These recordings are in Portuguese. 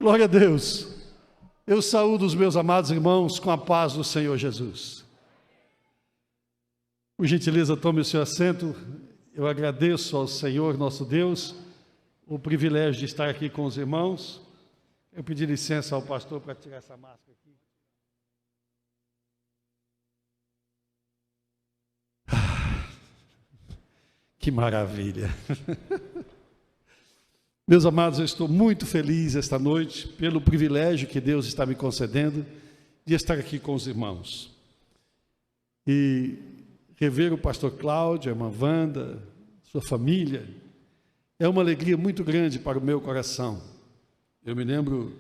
Glória a Deus. Eu saúdo os meus amados irmãos com a paz do Senhor Jesus. Por gentileza, tome o seu assento. Eu agradeço ao Senhor nosso Deus o privilégio de estar aqui com os irmãos. Eu pedi licença ao pastor para tirar essa máscara aqui. Que maravilha! Meus amados, eu estou muito feliz esta noite pelo privilégio que Deus está me concedendo de estar aqui com os irmãos. E rever o pastor Cláudio, a irmã Wanda, sua família, é uma alegria muito grande para o meu coração. Eu me lembro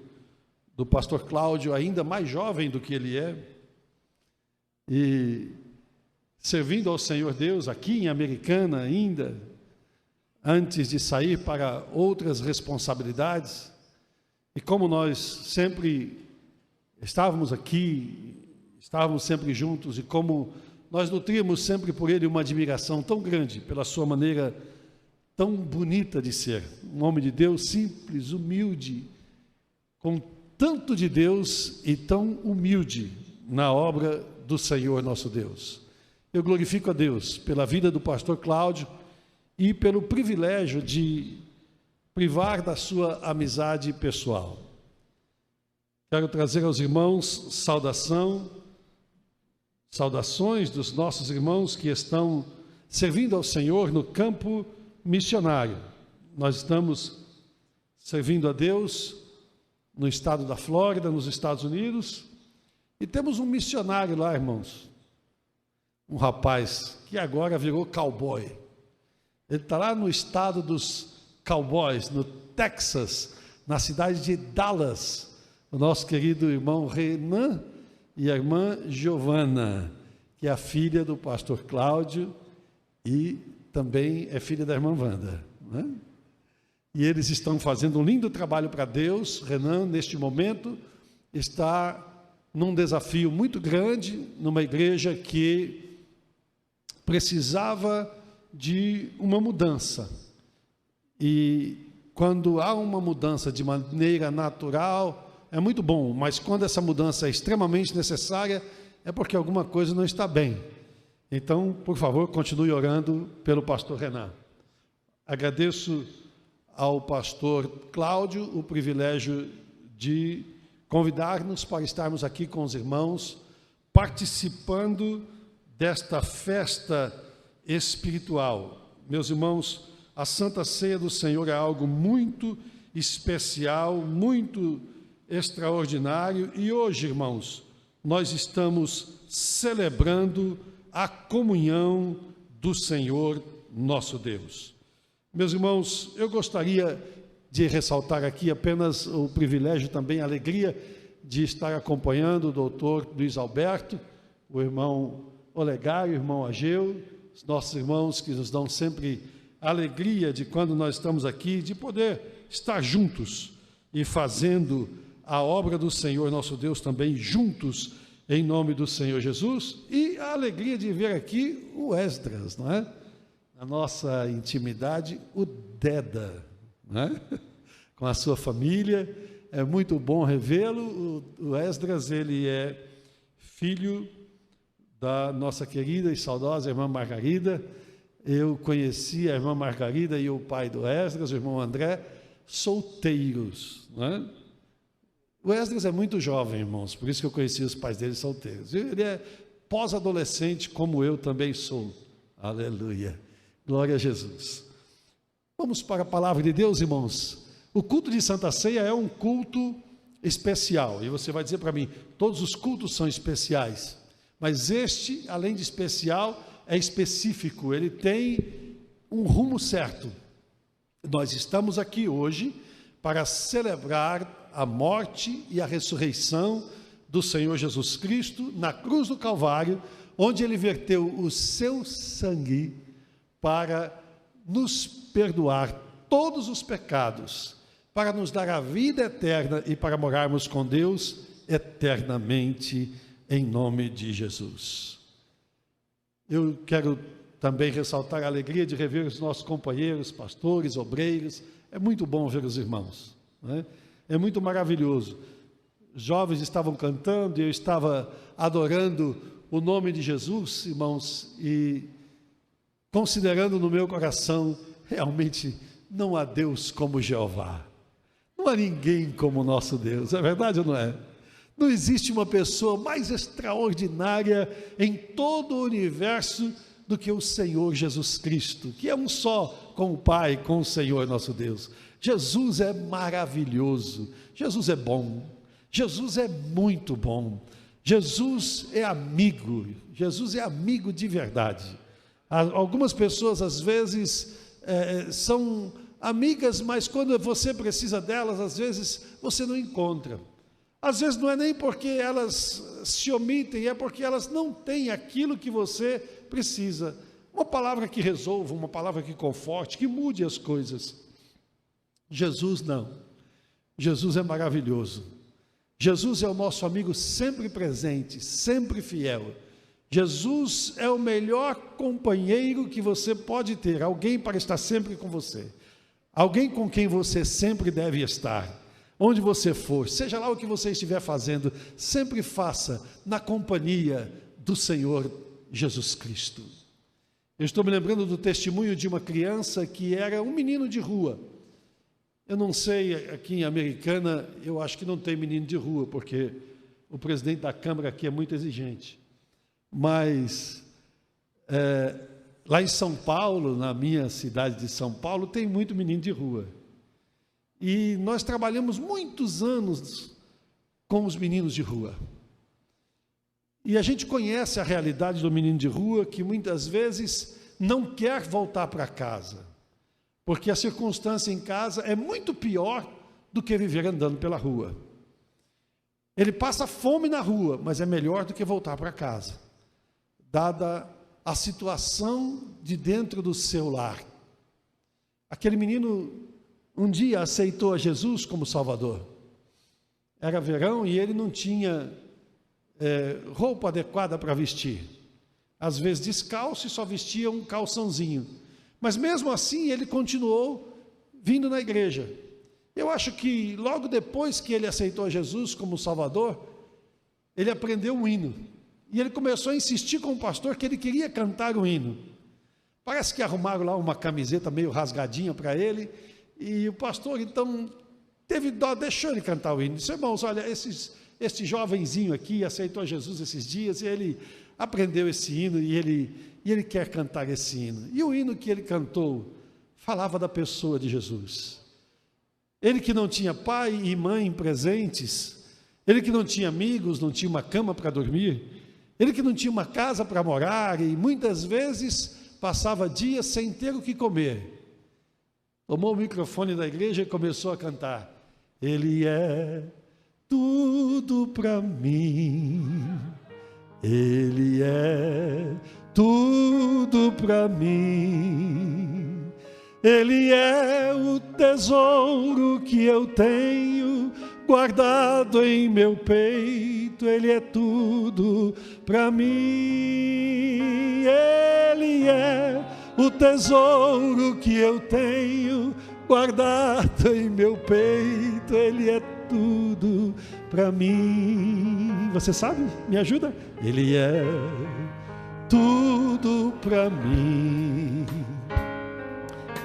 do pastor Cláudio ainda mais jovem do que ele é, e servindo ao Senhor Deus aqui em Americana ainda, antes de sair para outras responsabilidades. E como nós sempre estávamos aqui, estávamos sempre juntos, e como nós nutríamos sempre por ele uma admiração tão grande, pela sua maneira tão bonita de ser, um homem de Deus simples, humilde, com tanto de Deus e tão humilde na obra do Senhor nosso Deus. Eu glorifico a Deus pela vida do pastor Cláudio e pelo privilégio de privar da sua amizade pessoal. Quero trazer aos irmãos saudações dos nossos irmãos que estão servindo ao Senhor no campo missionário. Nós estamos servindo a Deus no estado da Flórida, nos Estados Unidos, e temos um missionário lá, irmãos, um rapaz que agora virou cowboy. Ele está lá no estado dos cowboys, no Texas, na cidade de Dallas. O nosso querido irmão Renan e a irmã Giovana, que é a filha do pastor Cláudio e também é filha da irmã Wanda, né? E eles estão fazendo um lindo trabalho para Deus. Renan, neste momento, está num desafio muito grande, numa igreja que precisava de uma mudança, e quando há uma mudança de maneira natural é muito bom, mas quando essa mudança é extremamente necessária é porque alguma coisa não está bem. Então, por favor, continue orando pelo pastor Renan. Agradeço ao pastor Cláudio o privilégio de convidar-nos para estarmos aqui com os irmãos, participando desta festa espiritual. Meus irmãos, a Santa Ceia do Senhor é algo muito especial, muito extraordinário, e hoje, irmãos, nós estamos celebrando a comunhão do Senhor nosso Deus. Meus irmãos, eu gostaria de ressaltar aqui apenas o privilégio, também a alegria de estar acompanhando o doutor Luiz Alberto, o irmão Olegário, o irmão Ageu, os nossos irmãos que nos dão sempre a alegria de, quando nós estamos aqui, de poder estar juntos e fazendo a obra do Senhor nosso Deus também juntos, em nome do Senhor Jesus, e a alegria de ver aqui o Esdras, não é? A nossa intimidade, o Deda, não é? Com a sua família, é muito bom revê-lo. O Esdras, ele é filho da nossa querida e saudosa irmã Margarida. Eu conheci a irmã Margarida e o pai do Esdras, o irmão André, solteiros, não é? O Esdras é muito jovem, irmãos, por isso que eu conheci os pais dele solteiros. Ele é pós-adolescente, como eu também sou. Aleluia. Glória a Jesus. Vamos para a palavra de Deus, irmãos. O culto de Santa Ceia é um culto especial. E você vai dizer para mim, todos os cultos são especiais. Mas este, além de especial, é específico. Ele tem um rumo certo. Nós estamos aqui hoje para celebrar a morte e a ressurreição do Senhor Jesus Cristo na cruz do Calvário, onde Ele verteu o seu sangue para nos perdoar todos os pecados, para nos dar a vida eterna e para morarmos com Deus eternamente, em nome de Jesus. Eu quero também ressaltar a alegria de rever os nossos companheiros, pastores, obreiros. É muito bom ver os irmãos, né? é muito maravilhoso. Os jovens estavam cantando e eu estava adorando o nome de Jesus, irmãos, e considerando no meu coração, realmente não há Deus como Jeová. Não há ninguém como o nosso Deus, é verdade ou não é? Não existe uma pessoa mais extraordinária em todo o universo do que o Senhor Jesus Cristo, que é um só com o Pai, com o Senhor nosso Deus. Jesus é maravilhoso, Jesus é bom, Jesus é muito bom, Jesus é amigo de verdade. Algumas pessoas às vezes são amigas, mas quando você precisa delas, às vezes você não encontra. Às vezes não é nem porque elas se omitem, é porque elas não têm aquilo que você precisa. Uma palavra que resolva, uma palavra que conforte, que mude as coisas. Jesus não. Jesus é maravilhoso. Jesus é o nosso amigo sempre presente, sempre fiel. Jesus é o melhor companheiro que você pode ter, alguém para estar sempre com você. Alguém com quem você sempre deve estar. Onde você for, seja lá o que você estiver fazendo, sempre faça na companhia do Senhor Jesus Cristo. Eu estou me lembrando do testemunho de uma criança que era um menino de rua. Eu não sei, aqui em Americana, eu acho que não tem menino de rua, porque o presidente da Câmara aqui é muito exigente. Mas lá em São Paulo, na minha cidade de São Paulo, tem muito menino de rua. E nós trabalhamos muitos anos com os meninos de rua. E a gente conhece a realidade do menino de rua, que muitas vezes não quer voltar para casa, porque a circunstância em casa é muito pior do que viver andando pela rua. Ele passa fome na rua, mas é melhor do que voltar para casa, dada a situação de dentro do seu lar. Aquele menino um dia aceitou a Jesus como Salvador. Era verão e ele não tinha roupa adequada para vestir. Às vezes descalço e só vestia um calçãozinho. Mas mesmo assim ele continuou vindo na igreja. Eu acho que logo depois que ele aceitou a Jesus como Salvador, ele aprendeu um hino. E ele começou a insistir com o pastor que ele queria cantar o hino. Parece que arrumaram lá uma camiseta meio rasgadinha para ele. E o pastor, então, teve dó, deixou ele cantar o hino. Disse, irmãos, olha, este jovenzinho aqui aceitou Jesus esses dias, e ele aprendeu esse hino, e ele quer cantar esse hino. E o hino que ele cantou falava da pessoa de Jesus. Ele que não tinha pai e mãe presentes, ele que não tinha amigos, não tinha uma cama para dormir, ele que não tinha uma casa para morar, e muitas vezes passava dias sem ter o que comer. Tomou o microfone da igreja e começou a cantar. Ele é tudo para mim, Ele é tudo para mim, Ele é o tesouro que eu tenho guardado em meu peito, Ele é tudo para mim, Ele é o tesouro que eu tenho guardado em meu peito, Ele é tudo para mim. Você sabe? Me ajuda? Ele é tudo para mim.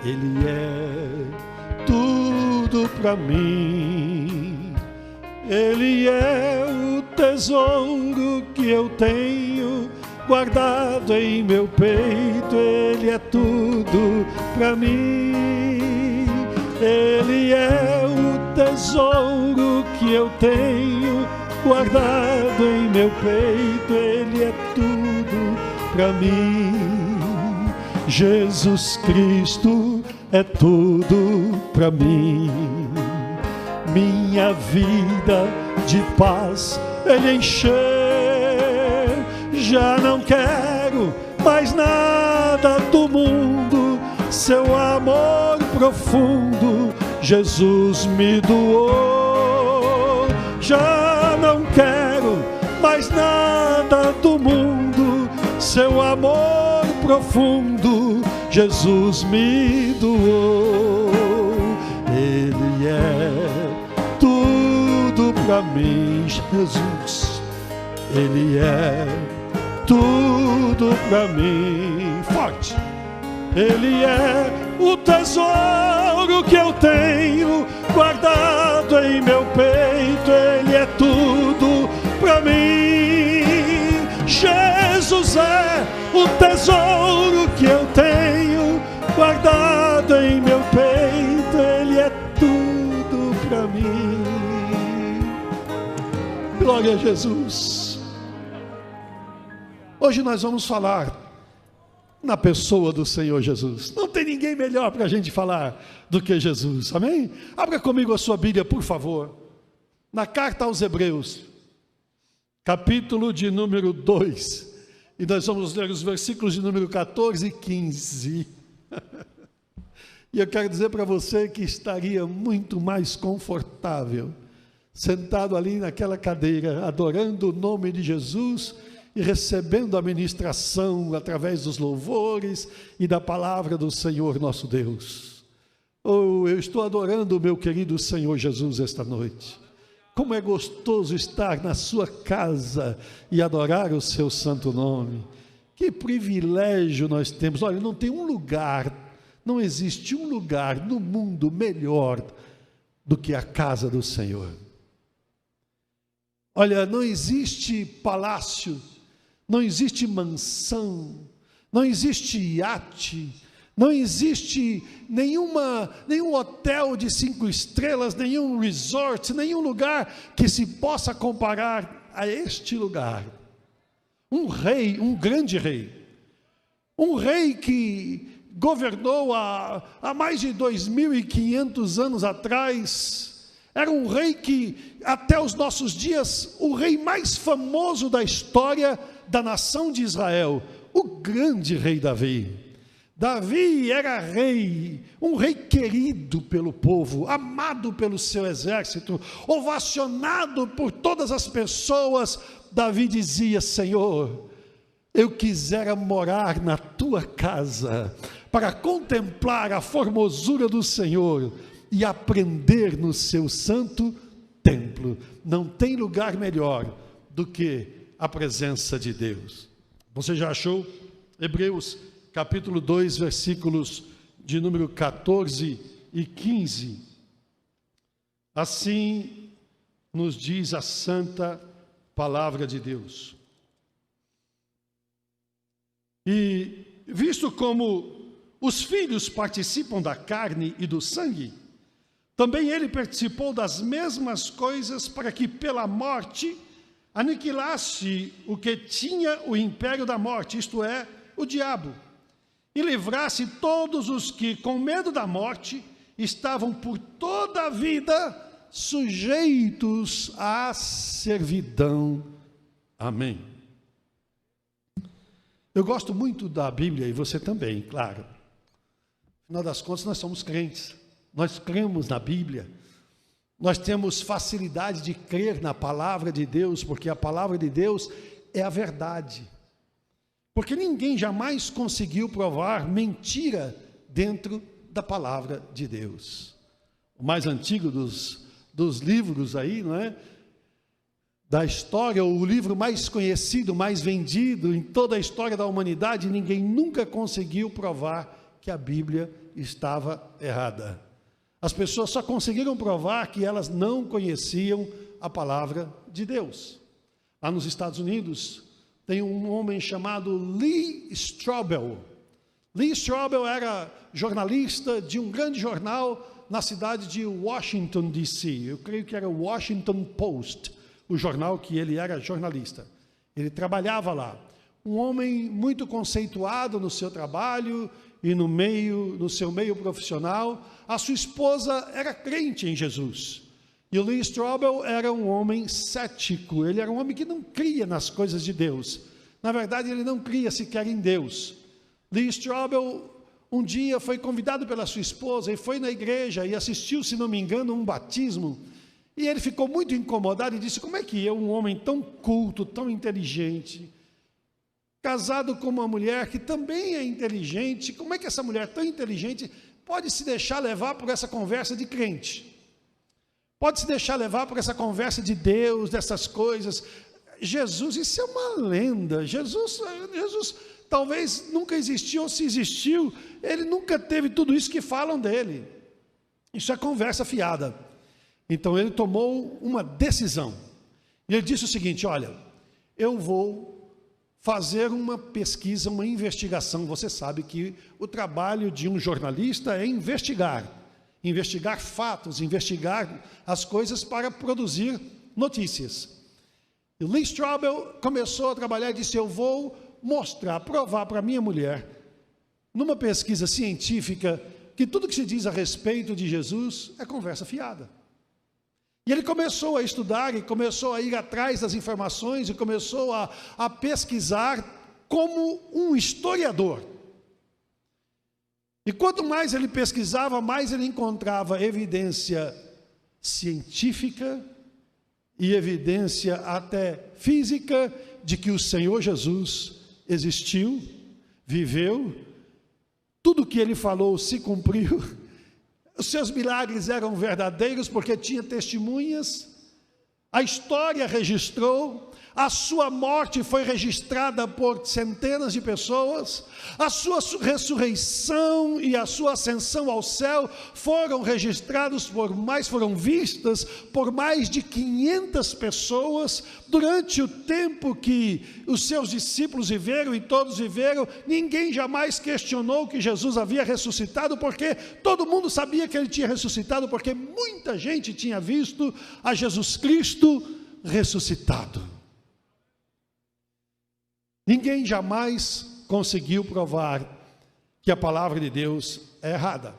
Ele é tudo para mim. Ele é o tesouro que eu tenho guardado em meu peito, Ele é tudo para mim. Ele é o tesouro que eu tenho guardado em meu peito, Ele é tudo para mim. Jesus Cristo é tudo para mim. Minha vida de paz Ele encheu. Já não quero mais nada do mundo, seu amor profundo Jesus me doou. Já não quero mais nada do mundo, seu amor profundo Jesus me doou. Ele é tudo para mim. Jesus, Ele é tudo para mim. Forte. Ele é o tesouro que eu tenho guardado em meu peito. Ele é tudo para mim. Jesus é o tesouro que eu tenho guardado em meu peito. Ele é tudo para mim. Glória a Jesus. Hoje nós vamos falar na pessoa do Senhor Jesus. Não tem ninguém melhor para a gente falar do que Jesus, amém? Abra comigo a sua Bíblia, por favor, na carta aos Hebreus, capítulo de número 2, e nós vamos ler os versículos de número 14 e 15. E eu quero dizer para você que estaria muito mais confortável, sentado ali naquela cadeira, adorando o nome de Jesus, e recebendo a ministração através dos louvores e da palavra do Senhor nosso Deus. Oh, eu estou adorando o meu querido Senhor Jesus esta noite. Como é gostoso estar na sua casa e adorar o seu santo nome. Que privilégio nós temos. Olha, não tem um lugar, não existe um lugar no mundo melhor do que a casa do Senhor. Olha, não existe palácio, não existe mansão, não existe iate, não existe nenhum hotel de 5 estrelas, nenhum resort, nenhum lugar que se possa comparar a este lugar. Um rei, um grande rei, um rei que governou há mais de 2.500 anos atrás. Era um rei que, até os nossos dias, o rei mais famoso da história da nação de Israel, o grande rei Davi. Davi era rei, um rei querido pelo povo, amado pelo seu exército, ovacionado por todas as pessoas. Davi dizia: Senhor, eu quisera morar na tua casa, para contemplar a formosura do Senhor e aprender no seu santo templo. Não tem lugar melhor do que a presença de Deus. Você já achou? Hebreus capítulo 2, versículos de número 14 e 15. Assim nos diz a santa palavra de Deus. E visto como os filhos participam da carne e do sangue, também ele participou das mesmas coisas, para que pela morte aniquilasse o que tinha o império da morte, isto é, o diabo, e livrasse todos os que, com medo da morte, estavam por toda a vida sujeitos à servidão. Amém. Eu gosto muito da Bíblia, e você também, claro. Afinal das contas, nós somos crentes, nós cremos na Bíblia. Nós temos facilidade de crer na palavra de Deus, porque a palavra de Deus é a verdade. Porque ninguém jamais conseguiu provar mentira dentro da palavra de Deus. O mais antigo dos livros aí, não é? Da história, o livro mais conhecido, mais vendido em toda a história da humanidade, ninguém nunca conseguiu provar que a Bíblia estava errada. As pessoas só conseguiram provar que elas não conheciam a palavra de Deus. Lá nos Estados Unidos, tem um homem chamado Lee Strobel. Lee Strobel era jornalista de um grande jornal na cidade de Washington, D.C. Eu creio que era o Washington Post, o jornal que ele era jornalista. Ele trabalhava lá. Um homem muito conceituado no seu trabalho e no seu meio profissional. A sua esposa era crente em Jesus. E o Lee Strobel era um homem cético, ele era um homem que não cria nas coisas de Deus. Na verdade, ele não cria sequer em Deus. Lee Strobel, um dia, foi convidado pela sua esposa e foi na igreja e assistiu, se não me engano, um batismo. E ele ficou muito incomodado e disse: como é que eu, um homem tão culto, tão inteligente, casado com uma mulher que também é inteligente, como é que essa mulher tão inteligente pode se deixar levar por essa conversa de crente? pode se deixar levar por essa conversa de Deus, dessas coisas. Jesus, isso é uma lenda. Jesus talvez nunca existiu, ou se existiu, ele nunca teve tudo isso que falam dele. Isso é conversa fiada. Então ele tomou uma decisão. E ele disse o seguinte: olha, eu vou fazer uma pesquisa, uma investigação. Você sabe que o trabalho de um jornalista é investigar fatos, investigar as coisas para produzir notícias. E Lee Strobel começou a trabalhar e disse: eu vou mostrar, provar para minha mulher, numa pesquisa científica, que tudo que se diz a respeito de Jesus é conversa fiada. E ele começou a estudar, e começou a ir atrás das informações, e começou a pesquisar como um historiador. E quanto mais ele pesquisava, mais ele encontrava evidência científica e evidência até física de que o Senhor Jesus existiu, viveu, tudo o que ele falou se cumpriu, os seus milagres eram verdadeiros porque tinha testemunhas, a história registrou, a sua morte foi registrada por centenas de pessoas, a sua ressurreição e a sua ascensão ao céu foram registrados foram vistas por mais de 500 pessoas durante o tempo que os seus discípulos viveram, e todos viveram. Ninguém jamais questionou que Jesus havia ressuscitado, porque todo mundo sabia que ele tinha ressuscitado, porque muita gente tinha visto a Jesus Cristo ressuscitado. Ninguém jamais conseguiu provar que a palavra de Deus é errada.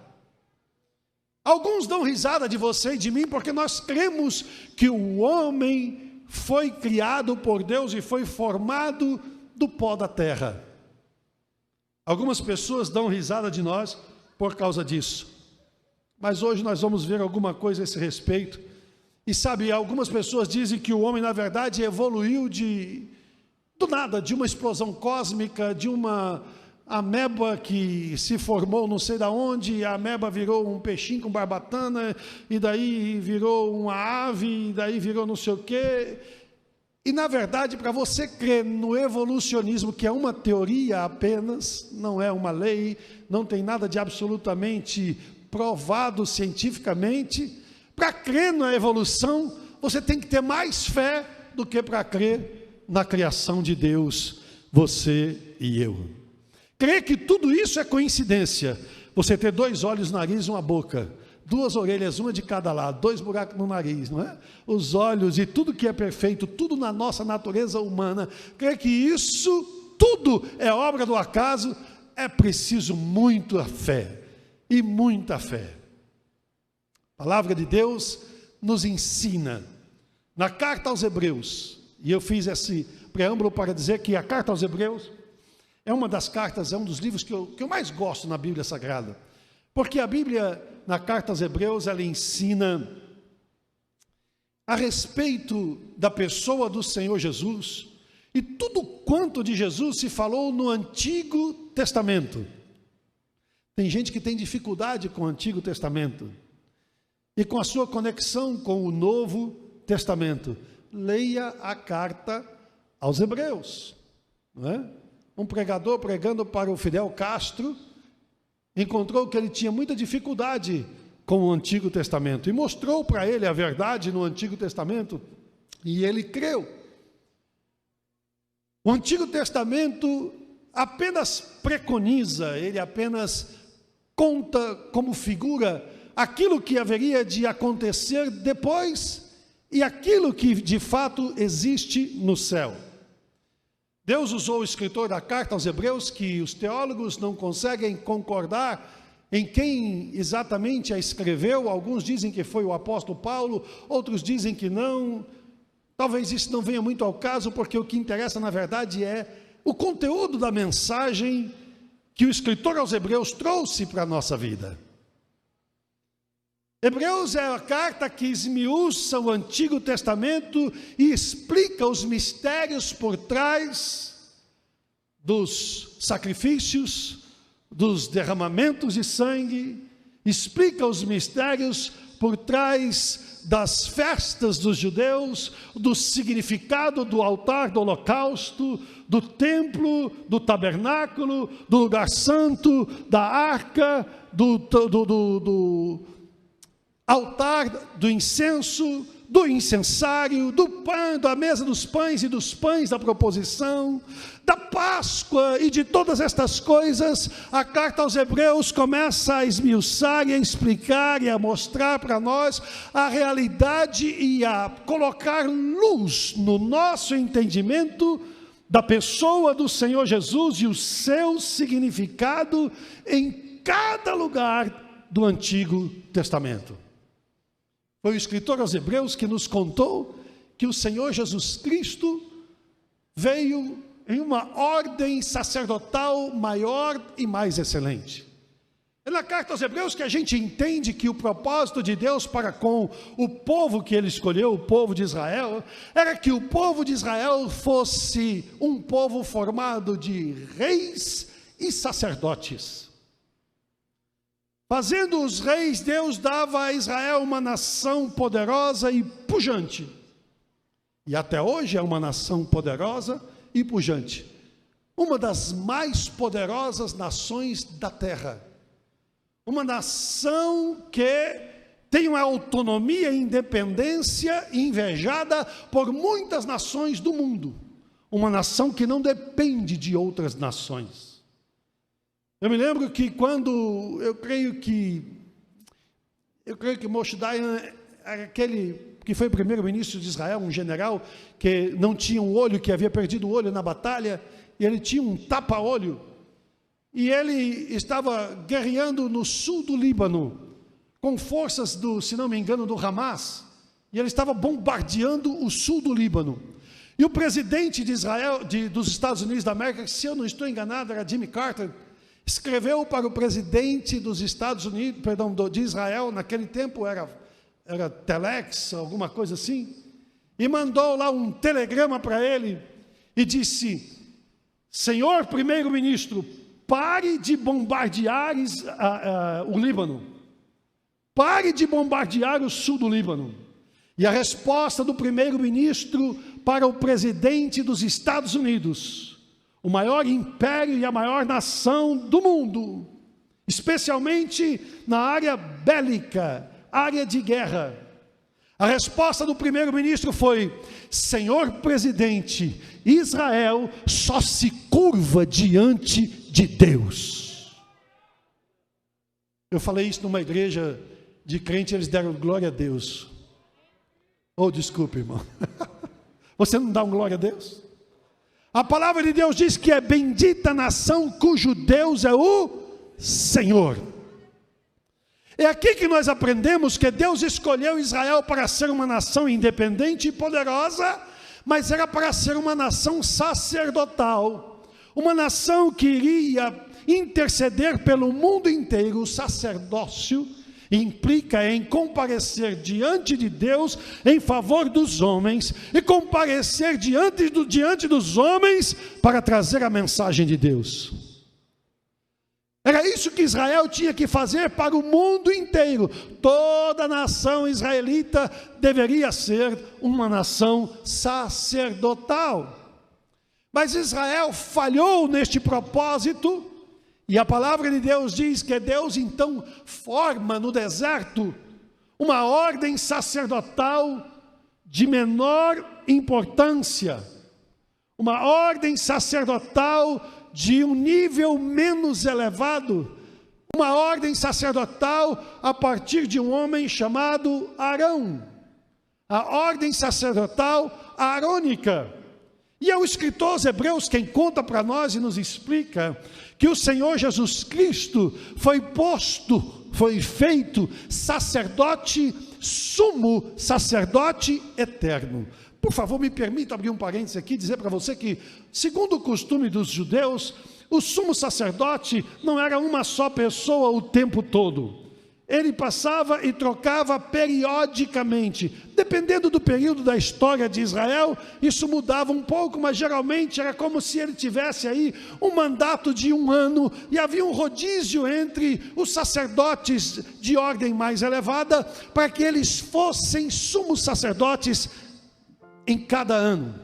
Alguns dão risada de você e de mim porque nós cremos que o homem foi criado por Deus e foi formado do pó da terra. Algumas pessoas dão risada de nós por causa disso. Mas hoje nós vamos ver alguma coisa a esse respeito. E sabe, algumas pessoas dizem que o homem na verdade evoluiu do nada, de uma explosão cósmica, de uma ameba que se formou não sei de onde, e a ameba virou um peixinho com barbatana, e daí virou uma ave, e daí virou não sei o quê. E na verdade, para você crer no evolucionismo, que é uma teoria apenas, não é uma lei, não tem nada de absolutamente provado cientificamente, para crer na evolução, você tem que ter mais fé do que para crer na criação de Deus, você e eu. Crer que tudo isso é coincidência. Você ter 2 olhos, nariz e uma boca, 2 orelhas, uma de cada lado, 2 buracos no nariz, não é? Os olhos e tudo que é perfeito, tudo na nossa natureza humana. Crer que isso tudo é obra do acaso, é preciso muita fé, e muita fé. A palavra de Deus nos ensina, na carta aos Hebreus, e eu fiz esse preâmbulo para dizer que a carta aos Hebreus é uma das cartas, é um dos livros que eu mais gosto na Bíblia Sagrada. Porque a Bíblia, na carta aos Hebreus, ela ensina a respeito da pessoa do Senhor Jesus, e tudo quanto de Jesus se falou no Antigo Testamento. Tem gente que tem dificuldade com o Antigo Testamento e com a sua conexão com o Novo Testamento. Leia a carta aos Hebreus, não é? Um pregador pregando para o Fidel Castro encontrou que ele tinha muita dificuldade com o Antigo Testamento e mostrou para ele a verdade no Antigo Testamento, e ele creu. O Antigo Testamento apenas preconiza, ele apenas conta como figura aquilo que haveria de acontecer depois e aquilo que de fato existe no céu. Deus usou o escritor da carta aos Hebreus, que os teólogos não conseguem concordar em quem exatamente a escreveu. Alguns dizem que foi o apóstolo Paulo, outros dizem que não. Talvez isso não venha muito ao caso, porque o que interessa na verdade é o conteúdo da mensagem que o escritor aos Hebreus trouxe para a nossa vida. Hebreus é a carta que esmiuça o Antigo Testamento e explica os mistérios por trás dos sacrifícios, dos derramamentos de sangue, explica os mistérios por trás das festas dos judeus, do significado do altar do holocausto, do templo, do tabernáculo, do lugar santo, da arca, do altar do incenso, do incensário, do pão, da mesa dos pães e dos pães da proposição, da Páscoa e de todas estas coisas. A carta aos Hebreus começa a esmiuçar e a explicar e a mostrar para nós a realidade e a colocar luz no nosso entendimento da pessoa do Senhor Jesus e o seu significado em cada lugar do Antigo Testamento. Foi o escritor aos Hebreus que nos contou que o Senhor Jesus Cristo veio em uma ordem sacerdotal maior e mais excelente. É na carta aos Hebreus que a gente entende que o propósito de Deus para com o povo que ele escolheu, o povo de Israel, era que o povo de Israel fosse um povo formado de reis e sacerdotes. Fazendo os reis, Deus dava a Israel uma nação poderosa e pujante. E até hoje é uma nação poderosa e pujante. Uma das mais poderosas nações da terra. Uma nação que tem uma autonomia e independência invejada por muitas nações do mundo. Uma nação que não depende de outras nações. Eu me lembro que quando, eu creio que Moshe Dayan era aquele que foi primeiro-ministro de Israel, um general que não tinha um olho, que havia perdido o olho na batalha, e ele tinha um tapa-olho, e ele estava guerreando no sul do Líbano, com forças se não me engano, do Hamas, e ele estava bombardeando o sul do Líbano. E o presidente de Israel, dos Estados Unidos da América, se eu não estou enganado, era Jimmy Carter, escreveu para o presidente dos Estados Unidos, de Israel, naquele tempo era Telex, alguma coisa assim, e mandou lá um telegrama para ele, e disse: Senhor primeiro-ministro, pare de bombardear o Líbano, pare de bombardear o sul do Líbano. E a resposta do primeiro-ministro para o presidente dos Estados Unidos, o maior império e a maior nação do mundo, especialmente na área bélica, área de guerra. A resposta do primeiro-ministro foi: Senhor presidente, Israel só se curva diante de Deus. Eu falei isso numa igreja de crente, eles deram glória a Deus. Oh, desculpe, irmão. Você não dá um glória a Deus? A palavra de Deus diz que é bendita a nação cujo Deus é o Senhor. É aqui que nós aprendemos que Deus escolheu Israel para ser uma nação independente e poderosa, mas era para ser uma nação sacerdotal, uma nação que iria interceder pelo mundo inteiro. O sacerdócio implica em comparecer diante de Deus em favor dos homens e comparecer diante dos homens para trazer a mensagem de Deus. Era isso que Israel tinha que fazer para o mundo inteiro. Toda a nação israelita deveria ser uma nação sacerdotal. Mas Israel falhou neste propósito, e a palavra de Deus diz que Deus então forma no deserto uma ordem sacerdotal de menor importância, uma ordem sacerdotal de um nível menos elevado, uma ordem sacerdotal a partir de um homem chamado Arão, a ordem sacerdotal arônica. E é o escritor aos Hebreus quem conta para nós e nos explica que o Senhor Jesus Cristo foi feito sacerdote, sumo sacerdote eterno. Por favor, me permita abrir um parênteses aqui e dizer para você que, segundo o costume dos judeus, o sumo sacerdote não era uma só pessoa o tempo todo. Ele passava e trocava periodicamente. Dependendo do período da história de Israel, isso mudava um pouco, mas geralmente era como se ele tivesse aí um mandato de 1 ano, e havia um rodízio entre os sacerdotes de ordem mais elevada, para que eles fossem sumos sacerdotes em cada ano.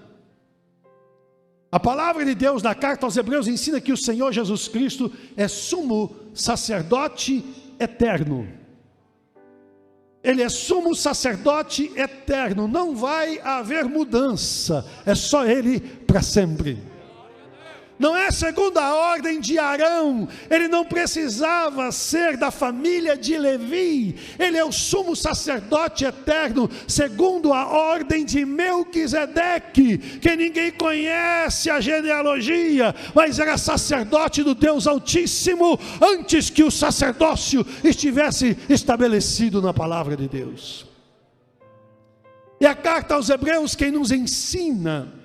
A palavra de Deus na carta aos Hebreus ensina que o Senhor Jesus Cristo é sumo sacerdote eterno. Ele é sumo sacerdote eterno, não vai haver mudança, é só Ele para sempre. Não é segundo a ordem de Arão, ele não precisava ser da família de Levi, ele é o sumo sacerdote eterno, segundo a ordem de Melquisedeque, que ninguém conhece a genealogia, mas era sacerdote do Deus Altíssimo, antes que o sacerdócio estivesse estabelecido na palavra de Deus. E a carta aos Hebreus, quem nos ensina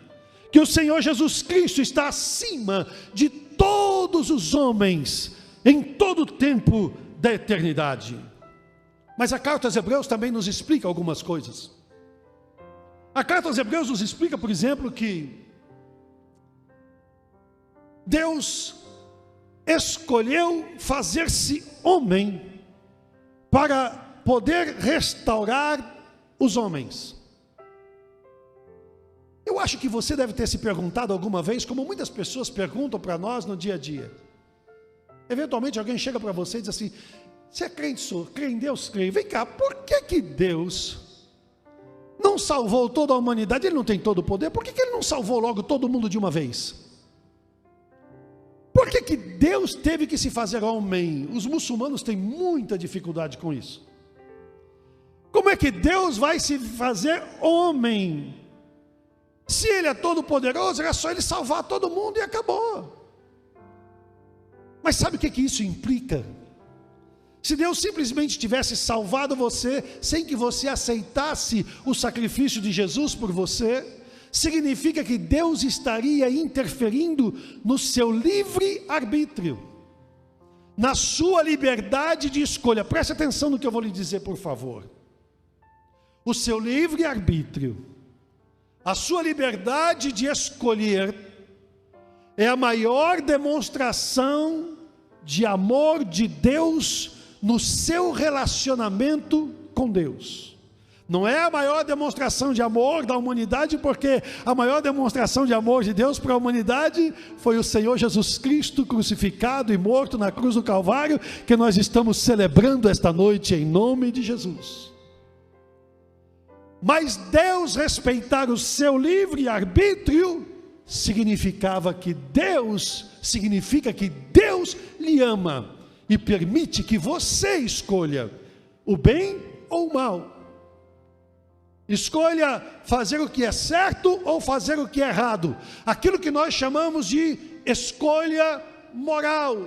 que o Senhor Jesus Cristo está acima de todos os homens, em todo o tempo da eternidade. Mas a carta aos Hebreus também nos explica algumas coisas. A carta aos Hebreus nos explica, por exemplo, que Deus escolheu fazer-se homem para poder restaurar os homens. Eu acho que você deve ter se perguntado alguma vez, como muitas pessoas perguntam para nós no dia a dia. Eventualmente alguém chega para você e diz assim: você é crente? Sou. Crê em Deus? Creio. Vem cá, por que Deus não salvou toda a humanidade? Ele não tem todo o poder, por que Ele não salvou logo todo mundo de uma vez? Por que Deus teve que se fazer homem? Os muçulmanos têm muita dificuldade com isso. Como é que Deus vai se fazer homem? Se Ele é todo poderoso, era só Ele salvar todo mundo e acabou. Mas sabe o que isso implica? Se Deus simplesmente tivesse salvado você, sem que você aceitasse o sacrifício de Jesus por você, significa que Deus estaria interferindo no seu livre arbítrio, na sua liberdade de escolha. Preste atenção no que eu vou lhe dizer, por favor. O seu livre arbítrio, a sua liberdade de escolher, é a maior demonstração de amor de Deus no seu relacionamento com Deus. Não é a maior demonstração de amor da humanidade, porque a maior demonstração de amor de Deus para a humanidade foi o Senhor Jesus Cristo crucificado e morto na cruz do Calvário, que nós estamos celebrando esta noite em nome de Jesus. Mas Deus respeitar o seu livre arbítrio significa que Deus lhe ama e permite que você escolha o bem ou o mal. Escolha fazer o que é certo ou fazer o que é errado. Aquilo que nós chamamos de escolha moral.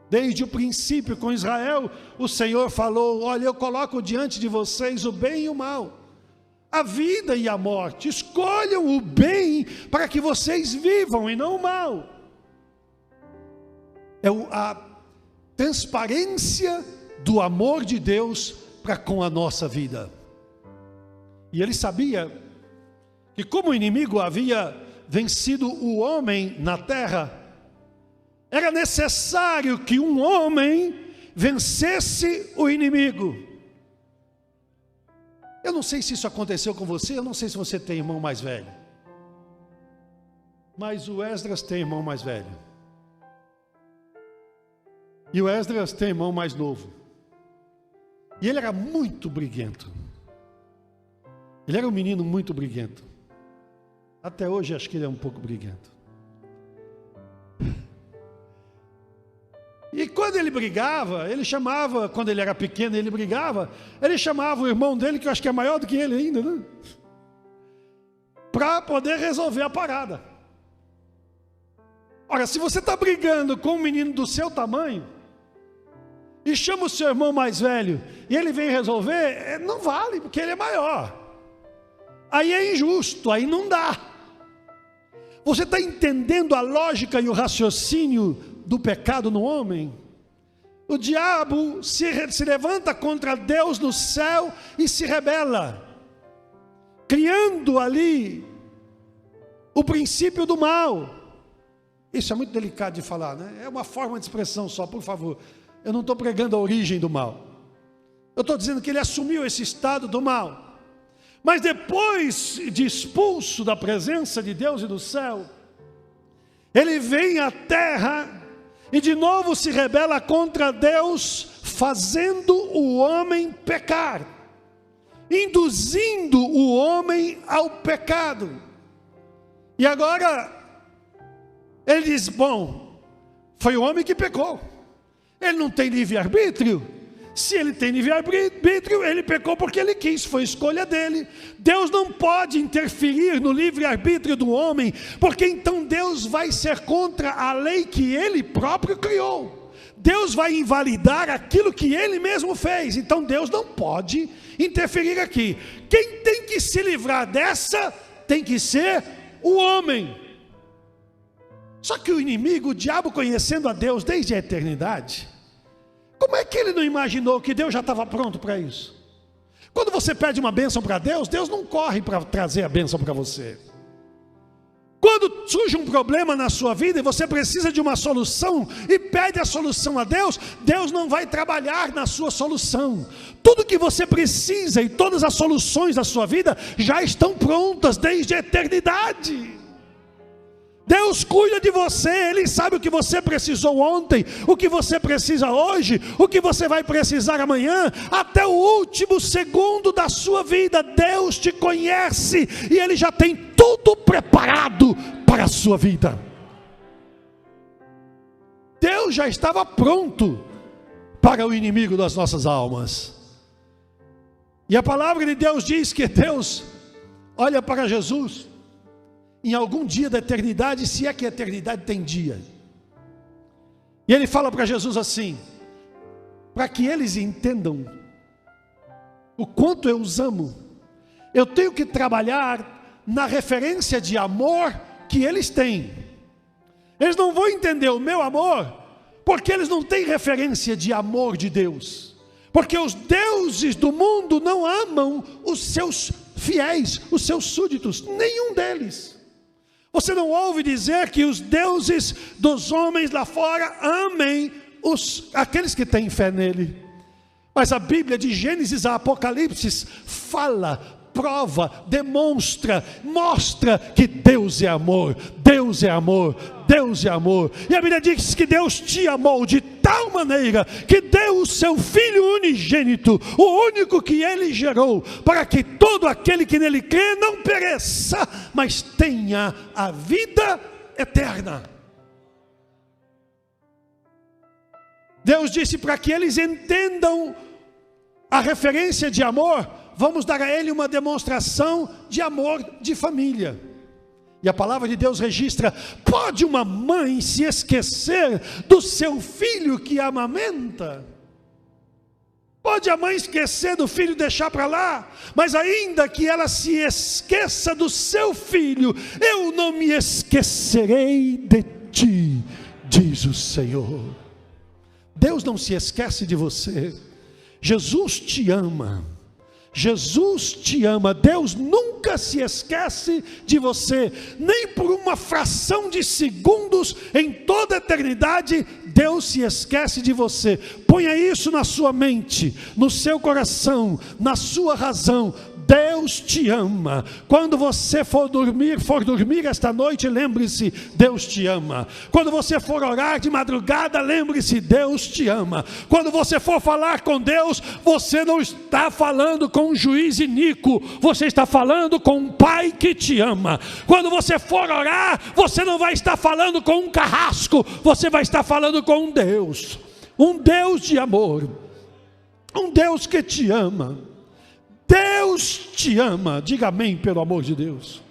Desde o princípio com Israel, o Senhor falou: olha, eu coloco diante de vocês o bem e o mal, a vida e a morte. Escolham o bem para que vocês vivam e não o mal. É a transparência do amor de Deus para com a nossa vida. E ele sabia que, como o inimigo havia vencido o homem na terra, era necessário que um homem vencesse o inimigo. Eu não sei se isso aconteceu com você, eu não sei se você tem irmão mais velho, mas o Esdras tem irmão mais velho, e o Esdras tem irmão mais novo, e ele era muito briguento. Ele era um menino muito briguento. Até hoje acho que ele é um pouco briguento. E quando ele brigava, ele chamava, quando ele era pequeno, ele chamava o irmão dele, que eu acho que é maior do que ele ainda, né? Para poder resolver a parada. Ora, se você está brigando com um menino do seu tamanho, e chama o seu irmão mais velho, e ele vem resolver, não vale, porque ele é maior. Aí é injusto, aí não dá. Você está entendendo a lógica e o raciocínio do pecado no homem? O diabo se levanta contra Deus no céu e se rebela. criando ali o princípio do mal. Isso é muito delicado de falar, né? É uma forma de expressão só, por favor. Eu não estou pregando a origem do mal. Eu estou dizendo que ele assumiu esse estado do mal. Mas depois de expulso da presença de Deus e do céu, ele vem à terra e de novo se rebela contra Deus, fazendo o homem pecar, induzindo o homem ao pecado. E agora ele diz, bom, foi o homem que pecou. Ele não tem livre-arbítrio. Se ele tem livre-arbítrio, ele pecou porque ele quis, foi escolha dele. Deus não pode interferir no livre-arbítrio do homem, porque então Deus vai ser contra a lei que ele próprio criou. Deus vai invalidar aquilo que ele mesmo fez. Então Deus não pode interferir aqui. Quem tem que se livrar dessa tem que ser o homem. Só que o inimigo, o diabo, conhecendo a Deus desde a eternidade, como é que ele não imaginou que Deus já estava pronto para isso? Quando você pede uma bênção para Deus, Deus não corre para trazer a bênção para você. Quando surge um problema na sua vida e você precisa de uma solução e pede a solução a Deus, Deus não vai trabalhar na sua solução. Tudo que você precisa e todas as soluções da sua vida já estão prontas desde a eternidade. Deus cuida de você, Ele sabe o que você precisou ontem, o que você precisa hoje, o que você vai precisar amanhã, até o último segundo da sua vida. Deus te conhece e Ele já tem tudo preparado para a sua vida. Deus já estava pronto para o inimigo das nossas almas. E a palavra de Deus diz que Deus olha para Jesus em algum dia da eternidade, se é que a eternidade tem dia. E ele fala para Jesus assim, para que eles entendam o quanto eu os amo, eu tenho que trabalhar na referência de amor que eles têm. Eles não vão entender o meu amor, porque eles não têm referência de amor de Deus. Porque os deuses do mundo não amam os seus fiéis, os seus súditos, nenhum deles. Você não ouve dizer que os deuses dos homens lá fora amem aqueles que têm fé nele. Mas a Bíblia de Gênesis a Apocalipse fala, prova, demonstra, mostra que Deus é amor, Deus é amor, Deus é amor. E a Bíblia diz que Deus te amou de tal maneira que deu o seu Filho unigênito, o único que Ele gerou, para que todo aquele que nele crê não pereça, mas tenha a vida eterna. Deus disse para que eles entendam a referência de amor, vamos dar a ele uma demonstração de amor de família. E a palavra de Deus registra, pode uma mãe se esquecer do seu filho que amamenta? Pode a mãe esquecer do filho e deixar para lá? Mas ainda que ela se esqueça do seu filho, eu não me esquecerei de ti, diz o Senhor. Deus não se esquece de você. Jesus te ama. Jesus te ama. Deus nunca se esquece de você, nem por uma fração de segundos em toda a eternidade. Deus se esquece de você. Ponha isso na sua mente, no seu coração, na sua razão. Deus te ama. Quando você for dormir esta noite, lembre-se, Deus te ama. Quando você for orar de madrugada, lembre-se, Deus te ama. Quando você for falar com Deus, você não está falando com um juiz iníquo, você está falando com um pai que te ama. Quando você for orar, você não vai estar falando com um carrasco, você vai estar falando com um Deus de amor, um Deus que te ama. Deus te ama, diga amém pelo amor de Deus.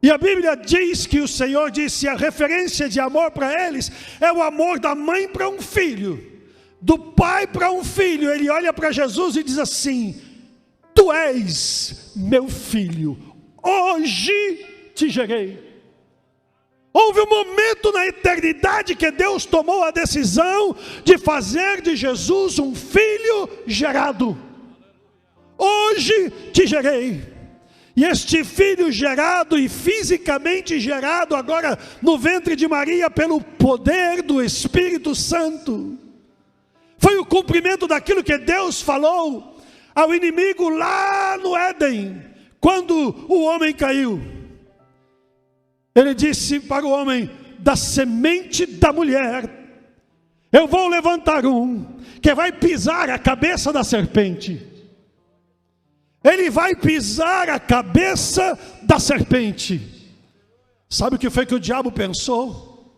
E a Bíblia diz que o Senhor disse, a referência de amor para eles é o amor da mãe para um filho, do pai para um filho. Ele olha para Jesus e diz assim, tu és meu filho, hoje te gerei. Houve um momento na eternidade que Deus tomou a decisão de fazer de Jesus um filho gerado. hoje te gerei. E este filho gerado e fisicamente gerado agora no ventre de Maria pelo poder do Espírito Santo, foi o cumprimento daquilo que Deus falou ao inimigo lá no Éden, quando o homem caiu. Ele disse para o homem: da semente da mulher, eu vou levantar um, que vai pisar a cabeça da serpente. Ele vai pisar a cabeça da serpente. Sabe o que foi que o diabo pensou?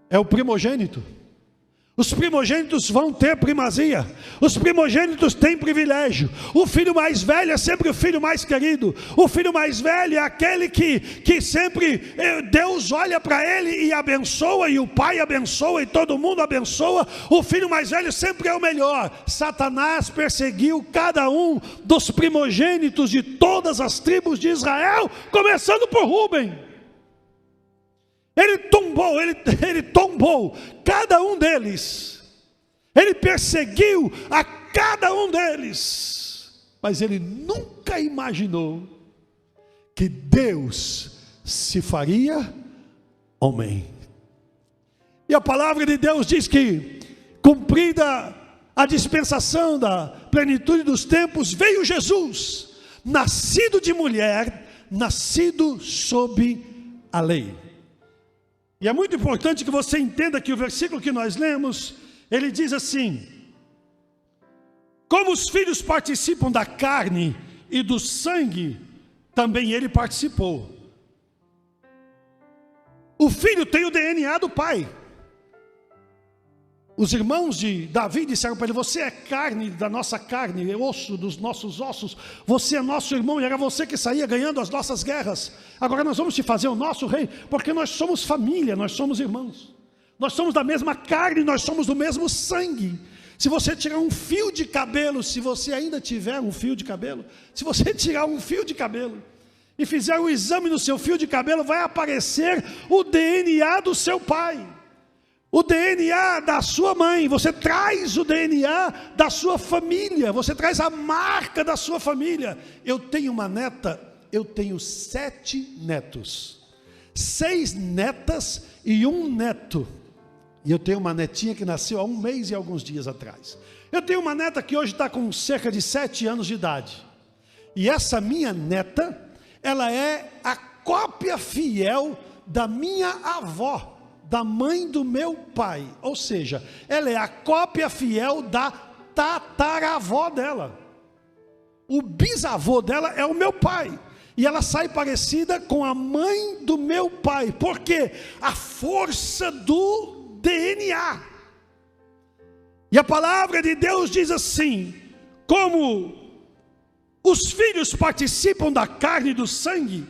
É o primogênito. Os primogênitos vão ter primazia. Os primogênitos têm privilégio. O filho mais velho é sempre o filho mais querido. O filho mais velho é aquele que sempre Deus olha para ele e abençoa, e o pai abençoa, e todo mundo abençoa. O filho mais velho sempre é o melhor. Satanás perseguiu cada um dos primogênitos de todas as tribos de Israel, começando por Rúben. Ele tombou cada um deles. Ele perseguiu a cada um deles. Mas ele nunca imaginou que Deus se faria homem. E a palavra de Deus diz que, cumprida a dispensação da plenitude dos tempos, veio Jesus, nascido de mulher, nascido sob a lei. E é muito importante que você entenda que o versículo que nós lemos, ele diz assim: como os filhos participam da carne e do sangue, também ele participou. O filho tem o DNA do pai. Os irmãos de Davi disseram para ele: você é carne da nossa carne, é osso dos nossos ossos, você é nosso irmão, e era você que saía ganhando as nossas guerras. Agora nós vamos te fazer o nosso rei, porque nós somos família, nós somos irmãos, nós somos da mesma carne, nós somos do mesmo sangue. Se você tirar um fio de cabelo, se você ainda tiver um fio de cabelo, se você tirar um fio de cabelo e fizer um exame no seu fio de cabelo, vai aparecer o DNA do seu pai, o DNA da sua mãe. Você traz o DNA da sua família, você traz a marca da sua família. Eu tenho uma neta, eu tenho 7 netos, 6 netas e 1 neto. E eu tenho uma netinha que nasceu há 1 mês e alguns dias atrás. Eu tenho uma neta que hoje está com cerca de 7 anos de idade. E essa minha neta, ela é a cópia fiel da minha avó, da mãe do meu pai. Ou seja, ela é a cópia fiel da tataravó dela. O bisavô dela é o meu pai. E ela sai parecida com a mãe do meu pai. Por quê? A força do DNA. E a palavra de Deus diz assim: como os filhos participam da carne e do sangue,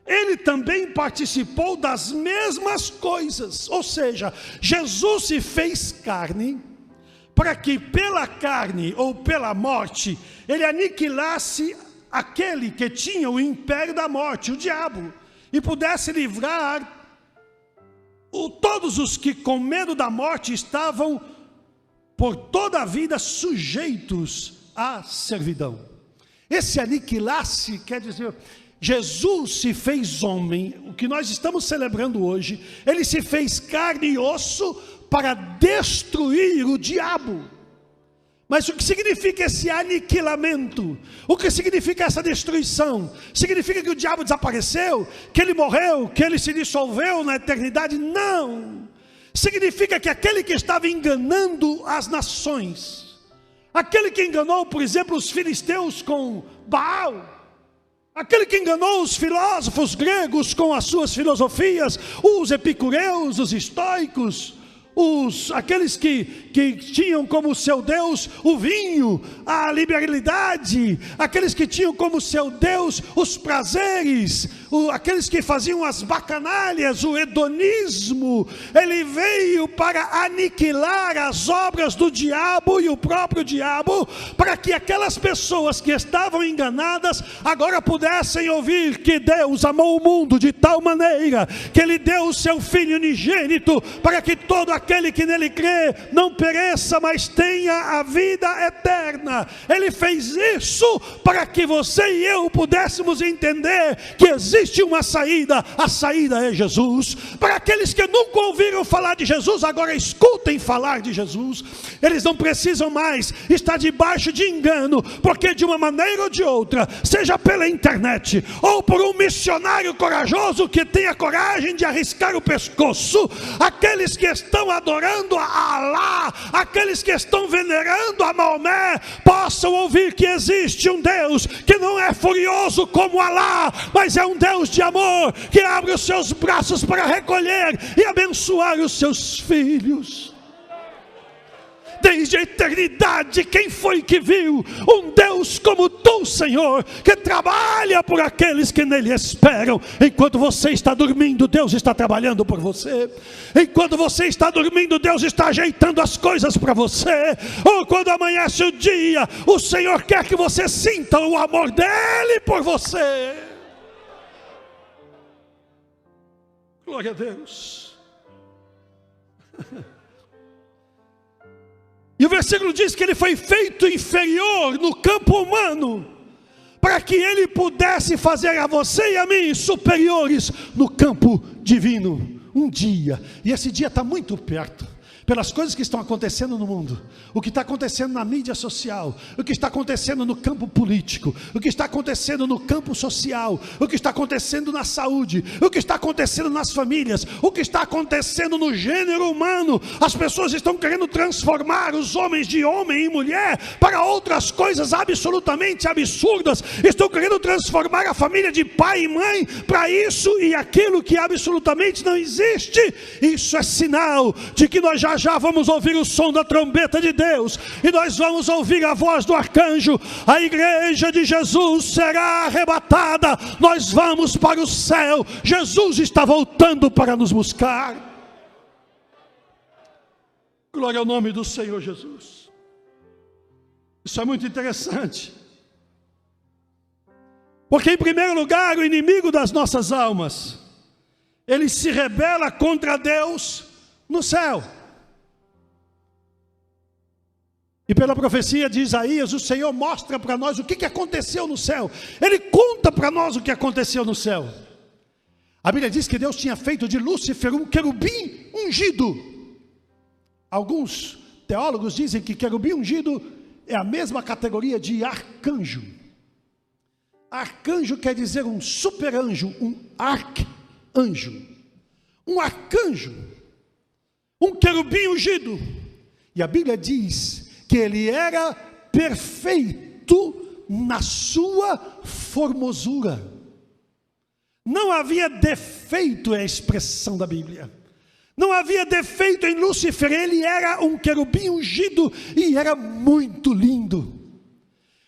ele também participou das mesmas coisas. Ou seja, Jesus se fez carne, para que pela carne ou pela morte, ele aniquilasse aquele que tinha o império da morte, o diabo, e pudesse livrar todos os que com medo da morte estavam por toda a vida sujeitos à servidão. Esse aniquilasse quer dizer, Jesus se fez homem. O que nós estamos celebrando hoje, ele se fez carne e osso para destruir o diabo. Mas o que significa esse aniquilamento? O que significa essa destruição? Significa que o diabo desapareceu? Que ele morreu? Que ele se dissolveu na eternidade? Não! Significa que aquele que estava enganando as nações, aquele que enganou, por exemplo, os filisteus com Baal, aquele que enganou os filósofos gregos com as suas filosofias, os epicureus, os estoicos, aqueles que tinham como seu Deus o vinho, a liberalidade, aqueles que tinham como seu Deus os prazeres, aqueles que faziam as bacanalhas, o hedonismo. Ele veio para aniquilar as obras do diabo e o próprio diabo, para que aquelas pessoas que estavam enganadas agora pudessem ouvir que Deus amou o mundo de tal maneira que Ele deu o seu Filho unigênito, para que todo aquele que nele crê não pereça, mas tenha a vida eterna. Ele fez isso para que você e eu pudéssemos entender que existe uma saída. A saída é Jesus. Para aqueles que nunca ouviram falar de Jesus, agora escutem falar de Jesus. Eles não precisam mais estar debaixo de engano, porque de uma maneira ou de outra, seja pela internet ou por um missionário corajoso que tenha coragem de arriscar o pescoço, aqueles que estão adorando a Alá, aqueles que estão venerando a Maomé, possam ouvir que existe um Deus que não é furioso como Alá, mas é um Deus de amor, que abre os seus braços para recolher e abençoar os seus filhos. Desde a eternidade, quem foi que viu um Deus como tu, Senhor, que trabalha por aqueles que nele esperam? Enquanto você está dormindo, Deus está trabalhando por você. Enquanto você está dormindo, Deus está ajeitando as coisas para você. Ou quando amanhece o dia, o Senhor quer que você sinta o amor dele por você. Glória a Deus. E o versículo diz que ele foi feito inferior no campo humano, para que ele pudesse fazer a você e a mim superiores no campo divino. Um dia, e esse dia está muito perto, pelas coisas que estão acontecendo no mundo, o que está acontecendo na mídia social, o que está acontecendo no campo político, o que está acontecendo no campo social, o que está acontecendo na saúde, o que está acontecendo nas famílias, o que está acontecendo no gênero humano. As pessoas estão querendo transformar os homens de homem e mulher para outras coisas absolutamente absurdas, estão querendo transformar a família de pai e mãe para isso e aquilo que absolutamente não existe. Isso é sinal de que nós já vamos ouvir o som da trombeta de Deus, e nós vamos ouvir a voz do arcanjo. A igreja de Jesus será arrebatada, nós vamos para o céu. Jesus está voltando para nos buscar. Glória ao nome do Senhor Jesus. Isso é muito interessante, porque em primeiro lugar, o inimigo das nossas almas, ele se rebela contra Deus no céu. E pela profecia de Isaías, o Senhor mostra para nós o que aconteceu no céu. Ele conta para nós o que aconteceu no céu. A Bíblia diz que Deus tinha feito de Lúcifer um querubim ungido. Alguns teólogos dizem que querubim ungido é a mesma categoria de arcanjo. Arcanjo quer dizer um superanjo, um arcanjo. Um arcanjo, um querubim ungido. E a Bíblia diz que ele era perfeito na sua formosura. Não havia defeito, é a expressão da Bíblia. Não havia defeito em Lúcifer, ele era um querubim ungido e era muito lindo.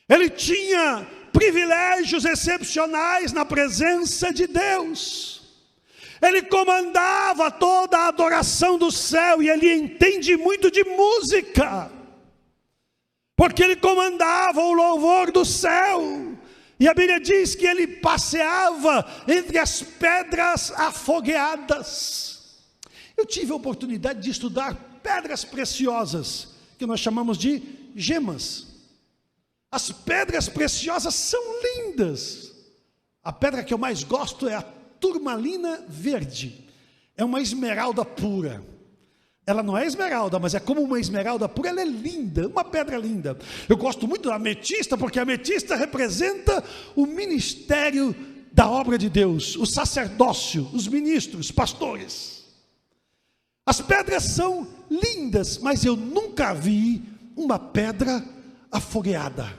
Ele tinha privilégios excepcionais na presença de Deus. Ele comandava toda a adoração do céu, e ele entende muito de música, porque ele comandava o louvor do céu. E a Bíblia diz que ele passeava entre as pedras afogueadas. Eu tive a oportunidade de estudar pedras preciosas, que nós chamamos de gemas. As pedras preciosas são lindas. A pedra que eu mais gosto é a turmalina verde. É uma esmeralda pura. Ela não é esmeralda, mas é como uma esmeralda pura. Ela é linda, uma pedra linda. Eu gosto muito da ametista, porque a ametista representa o ministério da obra de Deus, o sacerdócio, os ministros, pastores. As pedras são lindas, mas eu nunca vi uma pedra afogueada.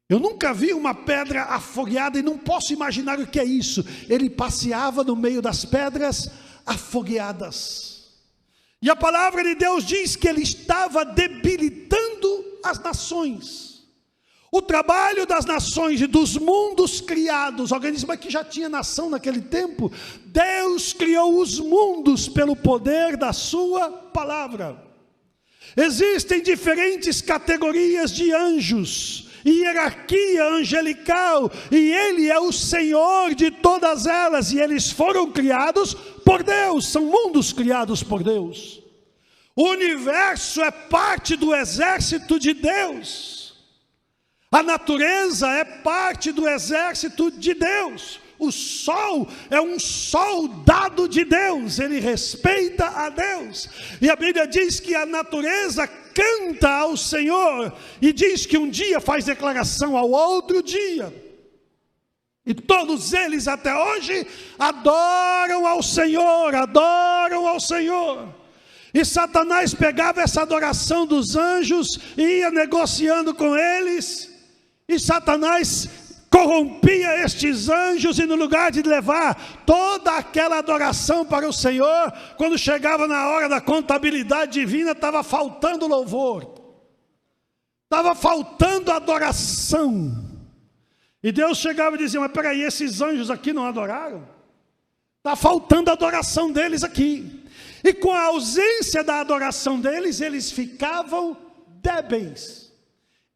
Eu nunca vi uma pedra afogueada e não posso imaginar o que é isso. Ele passeava no meio das pedras afogueadas. E a palavra de Deus diz que ele estava debilitando as nações. o trabalho das nações e dos mundos criados. Alguém diz, mas que já tinha nação naquele tempo? Deus criou os mundos pelo poder da sua palavra. Existem diferentes categorias de anjos, hierarquia angelical, e Ele é o Senhor de todas elas, e eles foram criados por Deus, são mundos criados por Deus. O universo é parte do exército de Deus. A natureza é parte do exército de Deus. O sol é um soldado de Deus, ele respeita a Deus. E a Bíblia diz que a natureza canta ao Senhor, e diz que um dia faz declaração ao outro dia. E todos eles até hoje adoram ao Senhor, adoram ao Senhor. E Satanás pegava essa adoração dos anjos e ia negociando com eles. E Satanás corrompia estes anjos, e no lugar de levar toda aquela adoração para o Senhor, quando chegava na hora da contabilidade divina, estava faltando louvor, estava faltando adoração. E Deus chegava e dizia, mas peraí, esses anjos aqui não adoraram? Está faltando a adoração deles aqui. E com a ausência da adoração deles, eles ficavam débeis,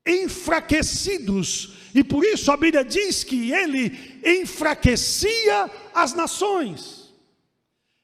enfraquecidos. E por isso a Bíblia diz que ele enfraquecia as nações.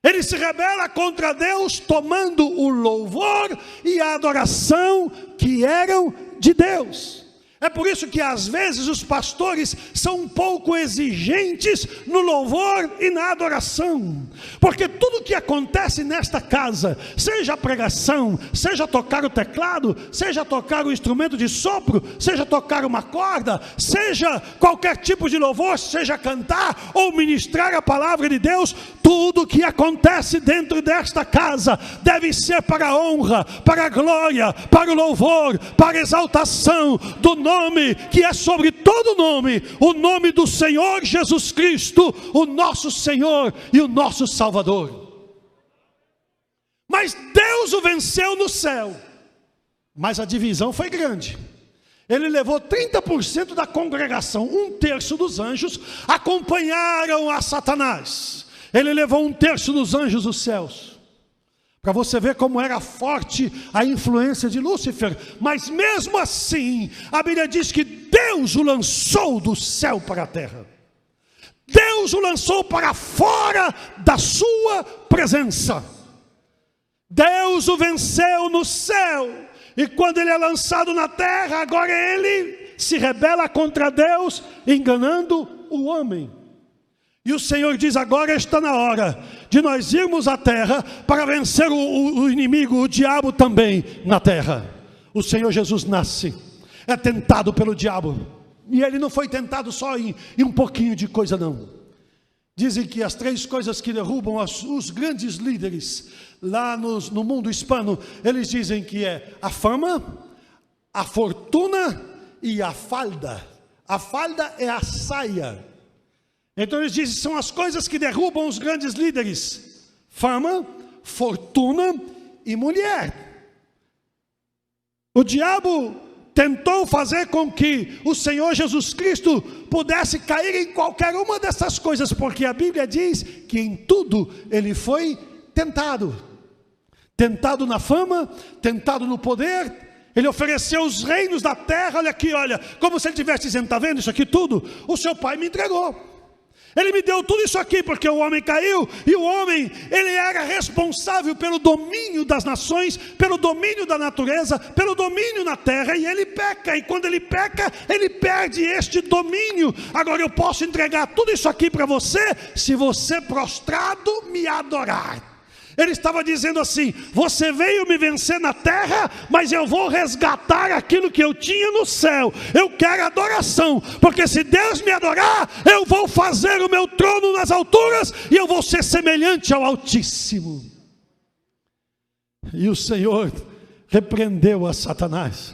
Ele se rebela contra Deus, tomando o louvor e a adoração que eram de Deus. É por isso que às vezes os pastores são um pouco exigentes no louvor e na adoração, porque tudo que acontece nesta casa, seja a pregação, seja tocar o teclado, seja tocar o instrumento de sopro, seja tocar uma corda, seja qualquer tipo de louvor, seja cantar ou ministrar a palavra de Deus, tudo que acontece dentro desta casa deve ser para a honra, para a glória, para o louvor, para a exaltação do nome que é sobre todo nome, o nome do Senhor Jesus Cristo, o nosso Senhor e o nosso Salvador. Mas Deus o venceu no céu, mas a divisão foi grande. Ele levou 30% da congregação, 1/3 dos anjos acompanharam a Satanás. Ele levou 1/3 dos anjos dos céus. Para você ver como era forte a influência de Lúcifer. Mas mesmo assim, a Bíblia diz que Deus o lançou do céu para a terra. Deus o lançou para fora da sua presença. Deus o venceu no céu. E quando ele é lançado na terra, agora ele se rebela contra Deus, enganando o homem. E o Senhor diz, agora está na hora de nós irmos à terra para vencer o inimigo, o diabo também na terra. O Senhor Jesus nasce, é tentado pelo diabo. E ele não foi tentado só em um pouquinho de coisa não. Dizem que as 3 coisas que derrubam os grandes líderes lá no mundo hispano, eles dizem que é a fama, a fortuna e a falda. A falda é a saia. Então eles dizem, são as coisas que derrubam os grandes líderes: fama, fortuna e mulher. O diabo tentou fazer com que o Senhor Jesus Cristo pudesse cair em qualquer uma dessas coisas, porque a Bíblia diz que em tudo ele foi tentado. Tentado na fama, tentado no poder. Ele ofereceu os reinos da terra, olha aqui, olha, como se ele estivesse dizendo, está vendo isso aqui tudo? O seu pai me entregou. Ele me deu tudo isso aqui porque o homem caiu, e o homem, ele era responsável pelo domínio das nações, pelo domínio da natureza, pelo domínio na terra, e ele peca, e quando ele peca, ele perde este domínio. Agora eu posso entregar tudo isso aqui para você, se você prostrado me adorar. Ele estava dizendo assim, você veio me vencer na terra, mas eu vou resgatar aquilo que eu tinha no céu. Eu quero adoração, porque se Deus me adorar, eu vou fazer o meu trono nas alturas, e eu vou ser semelhante ao Altíssimo. E o Senhor repreendeu a Satanás,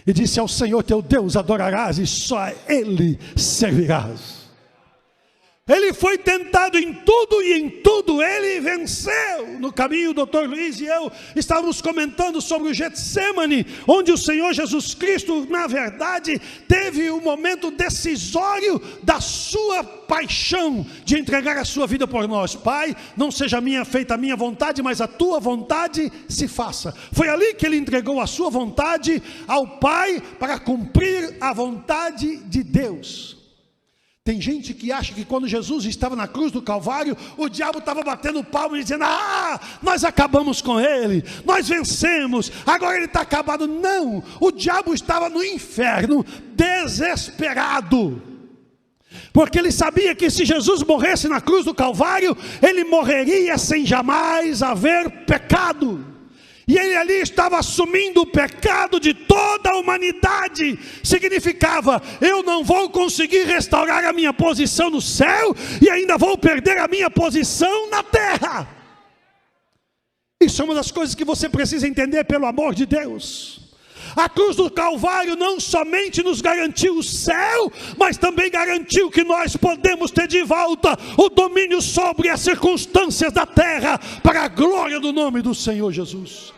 e disse, ao Senhor teu Deus adorarás, e só a Ele servirás. Ele foi tentado em tudo e em tudo ele venceu. No caminho, o doutor Luiz e eu estávamos comentando sobre o Getsemane, onde o Senhor Jesus Cristo, na verdade, teve um momento decisório da sua paixão, de entregar a sua vida por nós. Pai, não seja feita a minha vontade, mas a tua vontade se faça. Foi ali que ele entregou a sua vontade ao Pai, para cumprir a vontade de Deus. Tem gente que acha que quando Jesus estava na cruz do Calvário, o diabo estava batendo palma e dizendo: nós acabamos com ele, nós vencemos, agora ele está acabado. Não, o diabo estava no inferno, desesperado, porque ele sabia que se Jesus morresse na cruz do Calvário, ele morreria sem jamais haver pecado. E ele ali estava assumindo o pecado de toda a humanidade. Significava: eu não vou conseguir restaurar a minha posição no céu, e ainda vou perder a minha posição na terra. Isso é uma das coisas que você precisa entender, pelo amor de Deus. A cruz do Calvário não somente nos garantiu o céu, mas também garantiu que nós podemos ter de volta o domínio sobre as circunstâncias da terra, para a glória do nome do Senhor Jesus.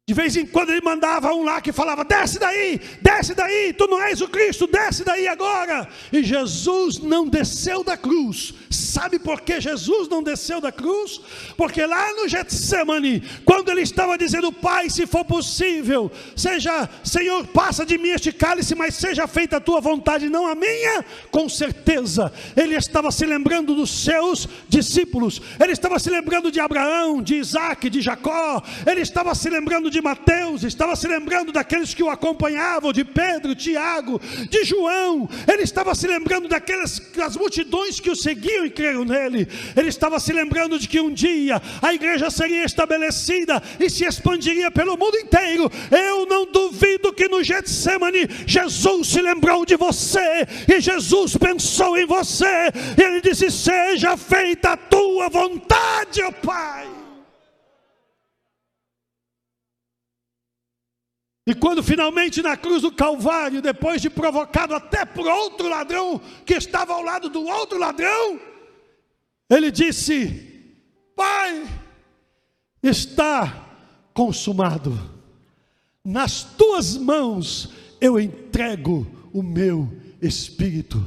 De vez em quando ele mandava um lá que falava: desce daí, tu não és o Cristo, desce daí agora. E Jesus não desceu da cruz. Sabe por que Jesus não desceu da cruz? Porque lá no Getsemane, quando ele estava dizendo: Pai, se for possível, Senhor, passa de mim este cálice, mas seja feita a tua vontade, não a minha. Com certeza, ele estava se lembrando dos seus discípulos, ele estava se lembrando de Abraão, de Isaac, de Jacó, ele estava se lembrando de Mateus, estava se lembrando daqueles que o acompanhavam, de Pedro, Tiago, de João. Ele estava se lembrando das multidões que o seguiam e creram nele. Ele estava se lembrando de que um dia a igreja seria estabelecida e se expandiria pelo mundo inteiro. Eu não duvido que no Getsemane Jesus se lembrou de você, e Jesus pensou em você, e ele disse: seja feita a tua vontade, ó Pai. E quando finalmente na cruz do Calvário, depois de provocado até por outro ladrão que estava ao lado do outro ladrão, ele disse: Pai, está consumado, nas tuas mãos eu entrego o meu espírito.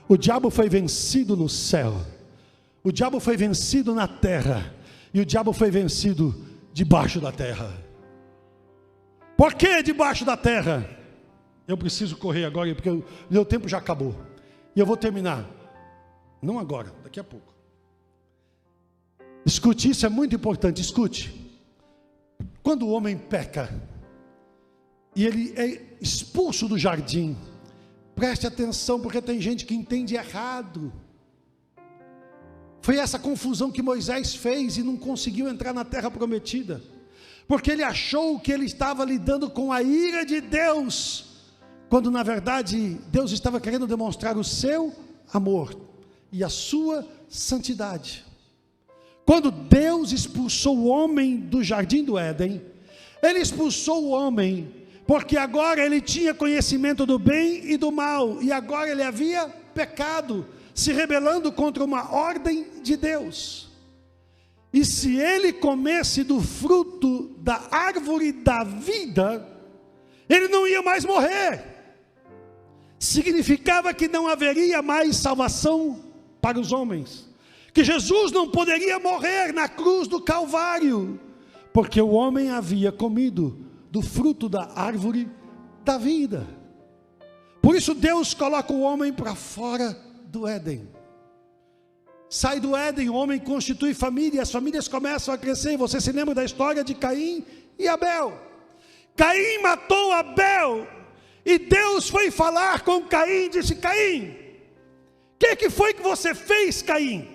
O diabo foi vencido no céu, o diabo foi vencido na terra, e o diabo foi vencido debaixo da terra. Por que debaixo da terra? Eu preciso correr agora, porque o meu tempo já acabou. E eu vou terminar. Não agora, daqui a pouco. Escute, isso é muito importante, escute. Quando o homem peca, e ele é expulso do jardim, preste atenção, porque tem gente que entende errado. Foi essa confusão que Moisés fez e não conseguiu entrar na terra prometida. Porque ele achou que ele estava lidando com a ira de Deus, quando na verdade Deus estava querendo demonstrar o seu amor e a sua santidade. Quando Deus expulsou o homem do jardim do Éden, ele expulsou o homem porque agora ele tinha conhecimento do bem e do mal, e agora ele havia pecado, se rebelando contra uma ordem de Deus. E se ele comesse do fruto da árvore da vida, ele não ia mais morrer. Significava que não haveria mais salvação para os homens, que Jesus não poderia morrer na cruz do Calvário, porque o homem havia comido do fruto da árvore da vida. Por isso Deus coloca o homem para fora do Éden. Sai do Éden, o homem constitui família, as famílias começam a crescer. Você se lembra da história de Caim e Abel? Caim matou Abel, e Deus foi falar com Caim e disse: Caim, o que foi que você fez, Caim?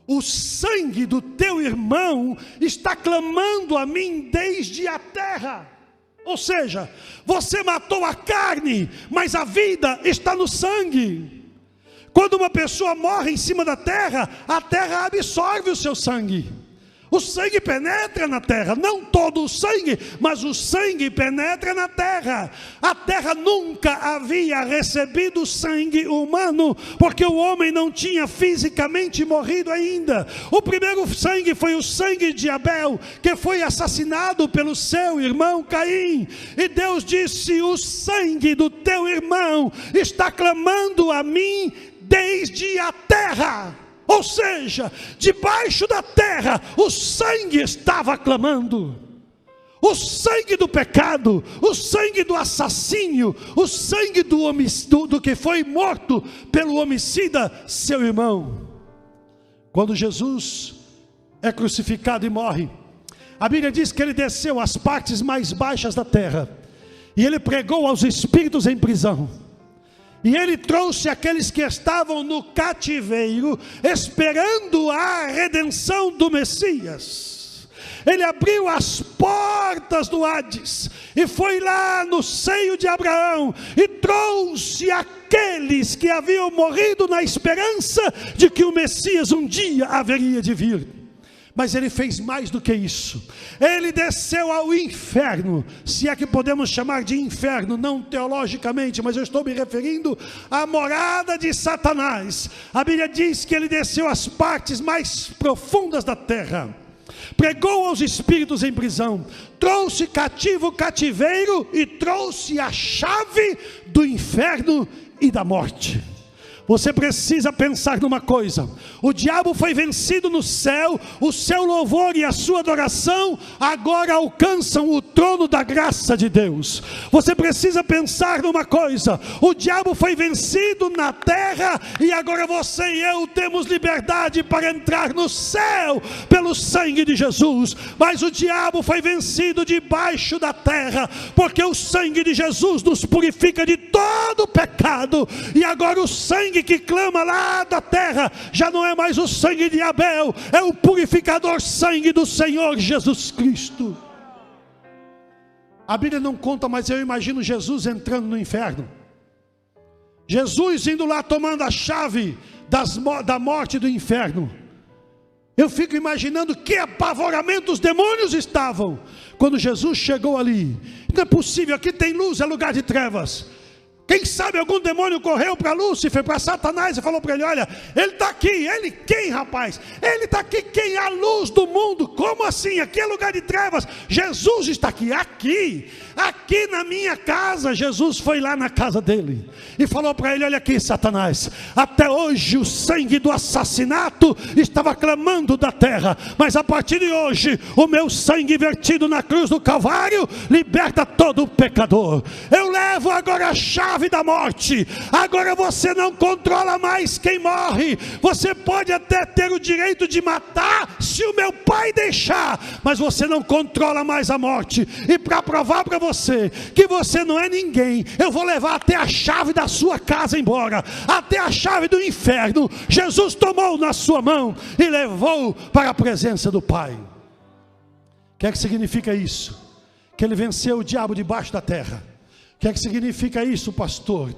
O sangue do teu irmão está clamando a mim desde a terra. Ou seja, você matou a carne, mas a vida está no sangue. Quando uma pessoa morre em cima da terra, a terra absorve o seu sangue. O sangue penetra na terra, não todo o sangue, mas o sangue penetra na terra. A terra nunca havia recebido sangue humano, porque o homem não tinha fisicamente morrido ainda. O primeiro sangue foi o sangue de Abel, que foi assassinado pelo seu irmão Caim. E Deus disse: o sangue do teu irmão está clamando a mim desde a terra. Ou seja, debaixo da terra, o sangue estava clamando. O sangue do pecado, o sangue do assassínio, o sangue do que foi morto pelo homicida, seu irmão. Quando Jesus é crucificado e morre, a Bíblia diz que ele desceu às partes mais baixas da terra, e ele pregou aos espíritos em prisão. E ele trouxe aqueles que estavam no cativeiro, esperando a redenção do Messias. Ele abriu as portas do Hades, e foi lá no seio de Abraão, e trouxe aqueles que haviam morrido na esperança de que o Messias um dia haveria de vir. Mas ele fez mais do que isso. Ele desceu ao inferno, se é que podemos chamar de inferno, não teologicamente, mas eu estou me referindo à morada de Satanás. A Bíblia diz que ele desceu às partes mais profundas da terra, pregou aos espíritos em prisão, trouxe cativo o cativeiro e trouxe a chave do inferno e da morte. Você precisa pensar numa coisa: o diabo foi vencido no céu, o seu louvor e a sua adoração agora alcançam o trono da graça de Deus. Você precisa pensar numa coisa: o diabo foi vencido na terra, e agora você e eu temos liberdade para entrar no céu pelo sangue de Jesus. Mas o diabo foi vencido debaixo da terra, porque o sangue de Jesus nos purifica de todo pecado. E agora o sangue que clama lá da terra já não é mais o sangue de Abel, é o purificador sangue do Senhor Jesus Cristo. A Bíblia não conta, mas eu imagino Jesus entrando no inferno, Jesus indo lá tomando a chave da morte do inferno. Eu fico imaginando que apavoramento os demônios estavam quando Jesus chegou ali. Não é possível, aqui tem luz, é lugar de trevas. Quem sabe algum demônio correu para Lúcifer, para Satanás, e falou para ele: olha, ele está aqui. Ele quem, rapaz? Ele está aqui, quem? A luz do mundo. Como assim? Aqui é lugar de trevas. Jesus está aqui, aqui na minha casa. Jesus foi lá na casa dele e falou para ele: olha aqui, Satanás, até hoje o sangue do assassinato estava clamando da terra, mas a partir de hoje o meu sangue vertido na cruz do Calvário liberta todo pecador. Eu levo agora a chave da morte. Agora você não controla mais quem morre. Você pode até ter o direito de matar, se o meu pai deixar, mas você não controla mais a morte. E para provar para você que você não é ninguém, eu vou levar até a chave da sua casa embora, até a chave do inferno. Jesus tomou na sua mão e levou para a presença do Pai. O que é que significa isso? Que ele venceu o diabo debaixo da terra. O que é que significa isso, pastor?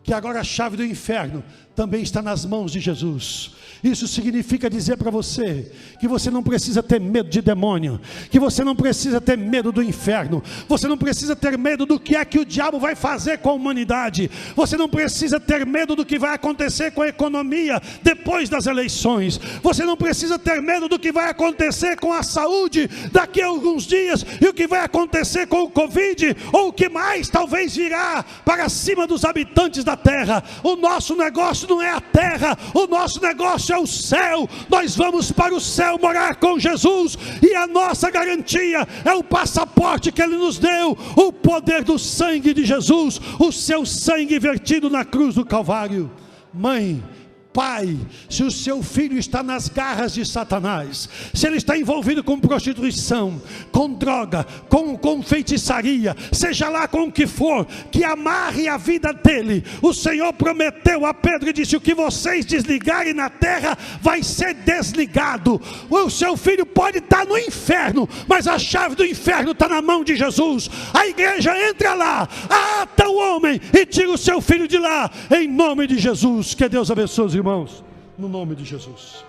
Que agora a chave do inferno também está nas mãos de Jesus. Isso significa dizer para você que você não precisa ter medo de demônio, que você não precisa ter medo do inferno, você não precisa ter medo do que é que o diabo vai fazer com a humanidade, você não precisa ter medo do que vai acontecer com a economia depois das eleições, você não precisa ter medo do que vai acontecer com a saúde daqui a alguns dias, e o que vai acontecer com o Covid, ou o que mais talvez virá para cima dos habitantes da terra. O nosso negócio não é a terra, o nosso negócio é o céu. Nós vamos para o céu morar com Jesus, e a nossa garantia é o passaporte que Ele nos deu, o poder do sangue de Jesus, o seu sangue vertido na cruz do Calvário. Mãe, pai, se o seu filho está nas garras de Satanás, se ele está envolvido com prostituição, com droga, com feitiçaria, seja lá com o que for, que amarre a vida dele. O Senhor prometeu a Pedro e disse: o que vocês desligarem na terra vai ser desligado. O seu filho pode estar no inferno, mas a chave do inferno está na mão de Jesus. A igreja entra lá, ata o homem e tira o seu filho de lá, em nome de Jesus. Que Deus abençoe os irmãos, no nome de Jesus.